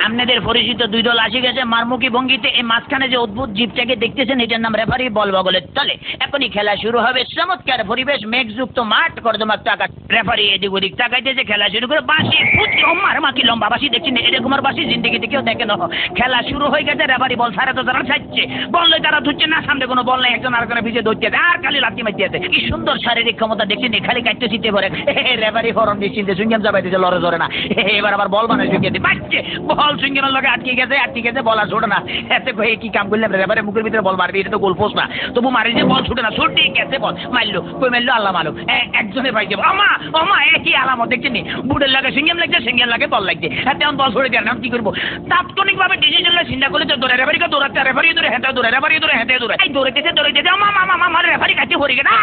আপনাদের পরিচিত দুই দল আসে গেছে মারমুখী ভঙ্গিতে। এই মাঝখানে যে অদ্ভুত জীবটাকে দেখতেছেন এটার নাম রেফারি, বল বগলের তলে। এখনই খেলা শুরু হবে। চমৎকার পরিবেশ, মেঘযুক্ত মাঠ, কর্দমাক্ত আকাশ। রেফারি এদিক ওদিক তাকাইতেছে, খেলা শুরু করে বাঁশি ফুটছে। ওমার মা কি লম্বা বাঁশি দেখছি না, এরকম আর বাঁশি জিন্দিগিতে কেউ দেখে না। খেলা শুরু হয়ে গেছে। রেফারি বল সারে তো তারা ছাড়ছে, বললে তারা ধুচ্ছে না, সামনে কোনো বল নাই, একজন আরেকজনের পিছিয়ে ধরছে আর খালি লাথি মারতে আছে। কি সুন্দর শারীরিক ক্ষমতা দেখছি না, খালি কাটতে চিনতে পারে। রেফারি ফরম নিশ্চিন্তে সুইংগাম চাপাইতেছে, লড়ে ধরে না। এবার আবার বল মানে সুইংগে বাচ্চে, বল সুইংগামের লগে আটকে গেছে, বল আর ছোটে না। এতে কয়ে কি কাম করলাম, রেফারি মুখের ভিতরে বল মারবি, এটা তো গোল পোস্ট না। তবু মারি যে বল ছুটে না, ছুটে গেছে বল মারলো, কই মারলো আল্লাহ মালুম। একজনের পাইছে আমা আমা একই আলামত দেখছেন নি, বুটের লাগে সিঙ্গেম লাগছে, সিঙ্গেল লাগে বল লাগছে। হাতে বল ছড়ে দেন, কি করবো? তাৎক্ষণিকভাবে ডিসিশন চিন্তা করলে তো দৌড়ে রেফারিকে দৌড়াচ্ছে, রেফারি দৌড়ে হেঁটে দৌড়ে, রেফারি দৌড়ে হেঁটে দৌড়ে, এই দৌড়াইতেছে আমা মামা মামা রেফারি কাছে পড়ে গেছে।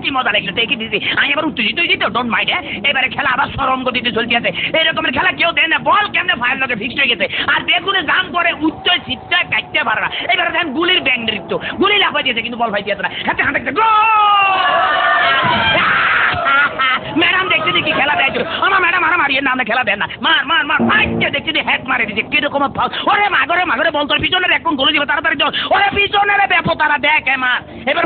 কি মজা লাগলো, দেখি দিদি আমি এবার উত্তেজিত হয়েছি তো, ডোন্ট মাইন্ড। এবারে খেলা আবার সরম গতিতে চলতে আছে। এরকমের খেলা কেউ দেয় না, বল কেমনে ফায়ার লগে ফিক্সড হয়ে গেছে, আর বেগুনে জাম করে উচ্চ সিটটা কাটতে পারে না। এবারে দেখেন গুলির ব্যাং নৃত্য, গুলি লাফাই দিয়েছে কিন্তু বল ফাইতে না। হাতে হাঁটে ম্যাডাম দেখছি দেখি খেলা দেয়, আমার ম্যাডাম আর মারিয়ে না, খেলা দেন না, মার মার মার ফাইটে দেখছি হ্যাক মারে দিচ্ছে। কিরকম ফাউল, ওরে মাগরে মাগরে বল তোর পিছনের এখন গোল দিবে তাড়াতাড়ি চল, ওরে পিছনের ব্যাপো তারা দেখ মার। এবার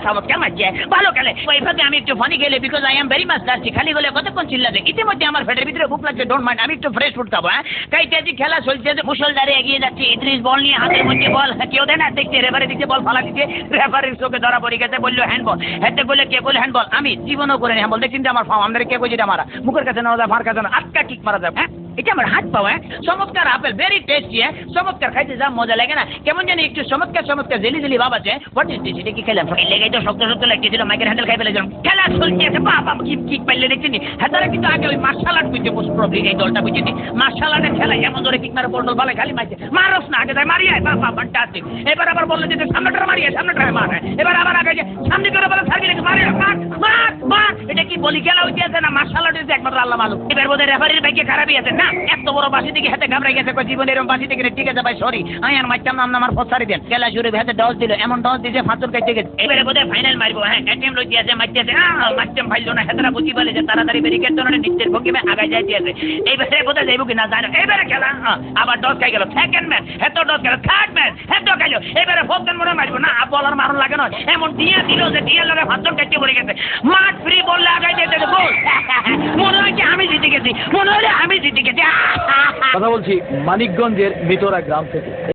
চমৎকার মারছে, ভালো খেলে। ওইভাবে আমি একটু ফানি খেলে, because I am very much lusty. খালি বলে কতক্ষণ চিল্লাছে, ইতিমধ্যে আমার পেটের ভিতরে ভুক লাগছে, ডোন্ট মাইন্ড, আমি একটু ফ্রেশ ফুড খাবো। কাইতে খেলা চলছে, মুসলধারে এগিয়ে যাচ্ছে। ইদ্রিস বল নিয়ে হাতের মধ্যে বল, কেউ দেয় না, দেখছে রেফারি দিচ্ছে বল ফালা দিচ্ছে, রেফারির চোখে ধরা পড়ে গেছে, বললো হ্যান্ডবল। হেঁটে বলে কে বলে হ্যান্ডবল, আমি জীবনও করে হ্যান্ডবল দেখছি আমার ফার্ম, আমাদের কে কইছে মারা, মুখের কাছে নেওয়া যায়, মার কাছে না, আটকা কিক মারা যায়। হ্যাঁ এটা আমার হাত পাওয়া। চমৎকার আপেল, ভেরি টেস্টি। চমৎকার খাইতে যা মজা লাগে না, কেমন জানি একটু চমৎকার চমৎকার জেলি জেলি ভাব আছে। হোয়াট ইজ দিস, এটা কি খেলাম? লেগে তো শক্ত শক্ত লাগতেছিল, মাইকের হ্যান্ডেল খাই ফেলেছিলাম। খেলা চলছে, বাবা কিক পাইলে দেখছিনি। হ্যাঁ কিন্তু আগে ওই মার্শাল আর্ট বুঝছে মোস্ট প্রবলি, এই দলটা বুঝছিনি। মার্শাল আর্টের খেলা এমন ধরে কিক মারে, বল ভালো খালি মারছে, মারস না, আগে যায় মারিয়ে বাবা ফ্যান্টাস্টিক। এবার আবার বললো যে সামনেটা মারিয়ে, সামনেটা মারে। এবার আবার আগে সামনে করে বলে সার্ভিস মারে, মার মার মার। এটা কি বলি খেলা হইতে আছে না মার্শাল আর্ট হইতে একমাত্র আল্লাহ মালুম। এবার বোধহয় রেফারির ভাইকে খারাপই আছে না, এত বড় বাসি থেকে হাতে ঘাবড়াই গেছে, জীবনে এরকম বাসি থেকে। ঠিক আছে ভাই সরি, আমি আর মারতাম নাম আমার ফসারি দেন। খেলা শুরু হাতে ডস দিল, এমন ডস দিয়েছে ফাঁচুর কাটতে গেছে। এবারে বোধহয় ফাইনাল মারবো। হ্যাঁ অ্যাটেম্প লইতে আছে, মারতে আছে, মারতাম ফাইল না, হেতরা বুঝি বলে যে তাড়াতাড়ি ব্যারিকেড ধরে নিচের ভঙ্গিমে আগায় যাইতে আছে। এইবারে বোধহয় যাইব কিনা জানো। এবারে খেলা আবার ডস খাই গেল, সেকেন্ড ম্যাচ হেতো ডস গেল, থার্ড ম্যাচ হেতো খাইলো। এবারে ফোর্থ মনে মারবো না, বলার মারণ লাগে না, এমন দিয়া দিল যে দিয়ার লগে ফাঁচুর কাটতে পড়ে গেছে। মাঠ ফ্রি বললে আগায় যেতে গোল। মনে হয় আমি জিতে গেছি, মনে হলে আমি জিতে গেছি। কথা বলছি মানিকগঞ্জের মিতরা গ্রাম থেকে।